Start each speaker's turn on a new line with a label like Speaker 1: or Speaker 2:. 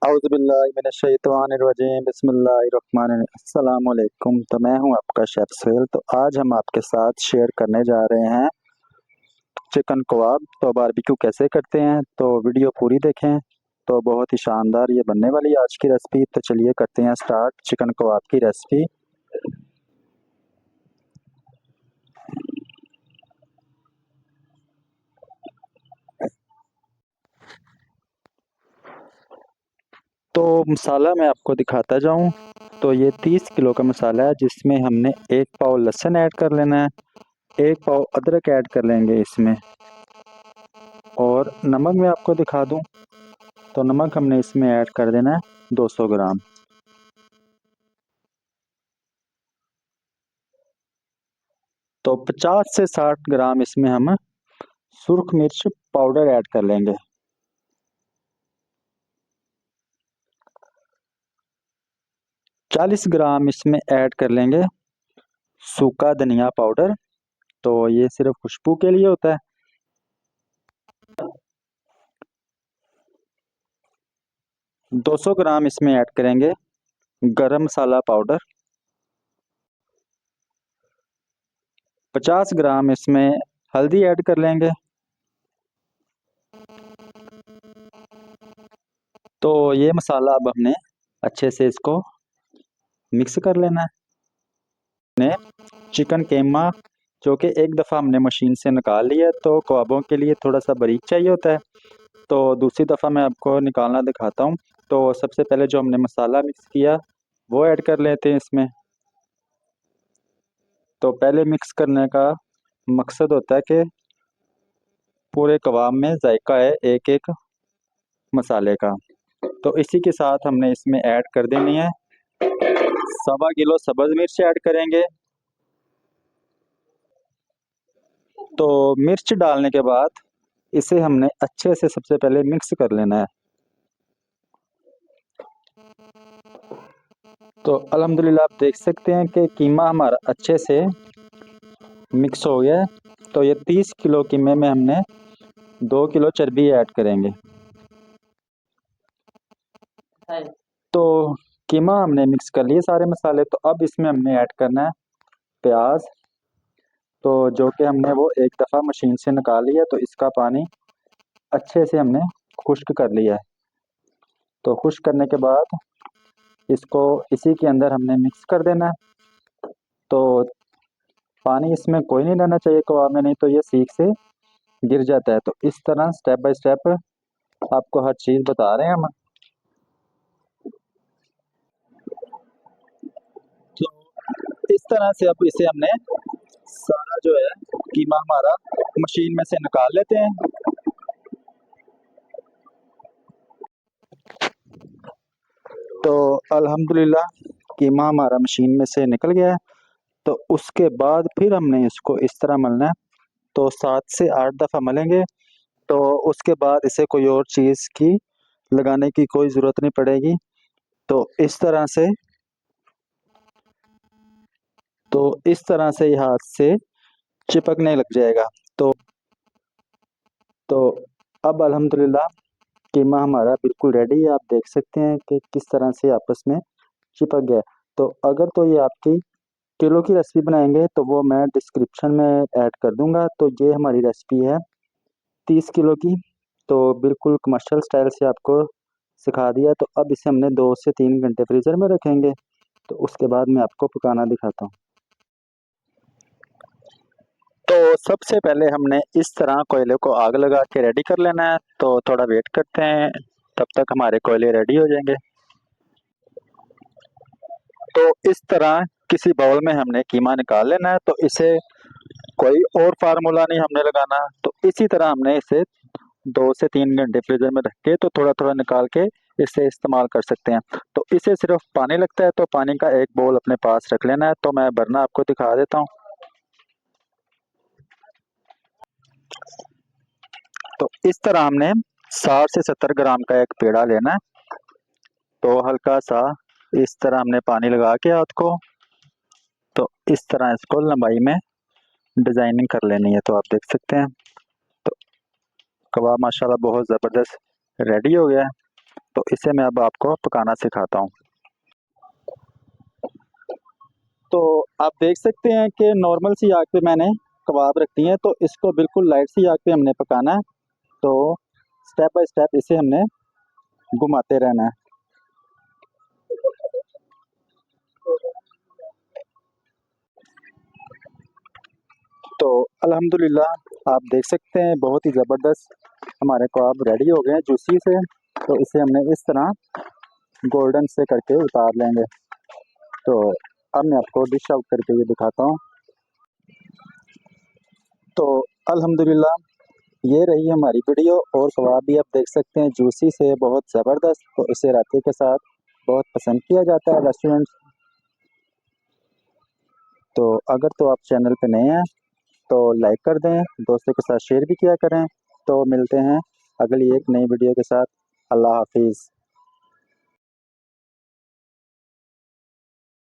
Speaker 1: औज़ुबिल्लाहिमिनश्शैतानिर्रजीम बिस्मिल्लाहिर्रहमानिर्रहीम अस्सलाम वालेकुम। तो मैं हूं आपका शेफ़ सोहेल। तो आज हम आपके साथ शेयर करने जा रहे हैं चिकन कबाब। तो बारबेक्यू कैसे करते हैं, तो वीडियो पूरी देखें। तो बहुत ही शानदार ये बनने वाली है आज की रेसिपी। तो चलिए करते हैं स्टार्ट चिकन कबाब की रेसिपी। तो मसाला मैं आपको दिखाता जाऊं। तो ये 30 किलो का मसाला है, जिसमें हमने 1 पाव लहसुन ऐड कर लेना है, 1 पाव अदरक ऐड कर लेंगे इसमें। और नमक मैं आपको दिखा दूं, तो नमक हमने इसमें ऐड कर देना है 200 ग्राम। तो 50 से 60 ग्राम इसमें हम सुर्ख मिर्च पाउडर ऐड कर लेंगे। 40 ग्राम इसमें ऐड कर लेंगे सूखा धनिया पाउडर। तो ये सिर्फ खुशबू के लिए होता है। 200 ग्राम इसमें ऐड करेंगे गरम मसाला पाउडर। 50 ग्राम इसमें हल्दी ऐड कर लेंगे। तो ये मसाला अब हमने अच्छे से इसको मिक्स कर लेना है। ने चिकन कीमा जो कि एक दफ़ा हमने मशीन से निकाल लिया, तो कबाबों के लिए थोड़ा सा बारीक चाहिए होता है। तो दूसरी दफ़ा मैं आपको निकालना दिखाता हूँ। तो सबसे पहले जो हमने मसाला मिक्स किया वो ऐड कर लेते हैं इसमें। तो पहले मिक्स करने का मकसद होता है कि पूरे कबाब में जायका है एक एक मसाले का। तो इसी के साथ हमने इसमें ऐड कर देनी है 1.25 किलो सब्ज़ मिर्च ऐड करेंगे। तो मिर्च डालने के बाद इसे हमने अच्छे से सबसे पहले मिक्स कर लेना है। तो अल्हम्दुलिल्लाह आप देख सकते हैं कि कीमा हमारा अच्छे से मिक्स हो गया है। तो ये 30 किलो कीमे में हमने 2 किलो चर्बी ऐड करेंगे। तो कीमा हमने मिक्स कर लिए सारे मसाले। तो अब इसमें हमने ऐड करना है प्याज। तो जो कि हमने वो एक दफ़ा मशीन से निकाल लिया, तो इसका पानी अच्छे से हमने खुश्क कर लिया है। तो खुश्क करने के बाद इसको इसी के अंदर हमने मिक्स कर देना है। तो पानी इसमें कोई नहीं रहना चाहिए कबाब में, नहीं तो ये सीख से गिर जाता है। तो इस तरह स्टेप बाय स्टेप आपको हर चीज़ बता रहे हैं हम। तो इस तरह से अब इसे हमने सारा जो है कीमा हमारा मशीन में से निकाल लेते हैं। तो अल्हम्दुलिल्लाह कीमा हमारा मशीन में से निकल गया है। तो उसके बाद फिर हमने इसको इस तरह मलना है। तो 7 से 8 दफ़ा मलेंगे। तो उसके बाद इसे कोई और चीज़ की लगाने की कोई ज़रूरत नहीं पड़ेगी। तो इस तरह से तो इस तरह से ये हाथ से चिपकने लग जाएगा। तो तो अब अल्हम्दुलिल्लाह कीमा हमारा बिल्कुल रेडी है। आप देख सकते हैं कि किस तरह से आपस में चिपक गया है। तो अगर तो ये आपकी किलो की रेसिपी बनाएंगे तो वो मैं डिस्क्रिप्शन में ऐड कर दूंगा। तो ये हमारी रेसिपी है 30 किलो की। तो बिल्कुल कमर्शियल स्टाइल से आपको सिखा दिया। तो अब इसे हमने 2 से 3 घंटे फ्रीज़र में रखेंगे। तो उसके बाद मैं आपको पकाना दिखाता हूँ। तो सबसे पहले हमने इस तरह कोयले को आग लगा के रेडी कर लेना है। तो थोड़ा वेट करते हैं, तब तक हमारे कोयले रेडी हो जाएंगे। तो इस तरह किसी बाउल में हमने कीमा निकाल लेना है। तो इसे कोई और फार्मूला नहीं हमने लगाना। तो इसी तरह हमने इसे 2 से 3 घंटे फ्रीजर में रख के तो थोड़ा थोड़ा निकाल के इसे इस्तेमाल कर सकते हैं। तो इसे सिर्फ पानी लगता है, तो पानी का एक बोल अपने पास रख लेना है। तो मैं भरना आपको दिखा देता हूँ। तो इस तरह हमने 60 से 70 ग्राम का एक पेड़ा लेना है। तो हल्का सा इस तरह हमने पानी लगा के हाथ को, तो इस तरह इसको लंबाई में डिजाइनिंग कर लेनी है। तो आप देख सकते हैं तो कबाब माशाल्लाह बहुत ज़बरदस्त रेडी हो गया है। तो इसे मैं अब आपको पकाना सिखाता हूँ। तो आप देख सकते हैं कि नॉर्मल सी आग पे मैंने कबाब रख दिए हैं, तो इसको बिल्कुल लाइट सी आग पे हमने पकाना है। तो स्टेप बाय स्टेप इसे हमने घुमाते रहना है। तो अल्हम्दुलिल्लाह आप देख सकते हैं बहुत ही ज़बरदस्त हमारे कबाब रेडी हो गए हैं जूसी से। तो इसे हमने इस तरह गोल्डन से करके उतार लेंगे। तो अब मैं आपको डिश आउट करके ये दिखाता हूँ। तो अल्हम्दुलिल्लाह ये रही हमारी वीडियो, और कबाब भी आप देख सकते हैं जूसी से बहुत ज़बरदस्त। तो इसे रायते के साथ बहुत पसंद किया जाता है रेस्टोरेंट। तो अगर तो आप चैनल पे नए हैं तो लाइक कर दें, दोस्तों के साथ शेयर भी किया करें। तो मिलते हैं अगली एक नई वीडियो के साथ। अल्लाह हाफिज़।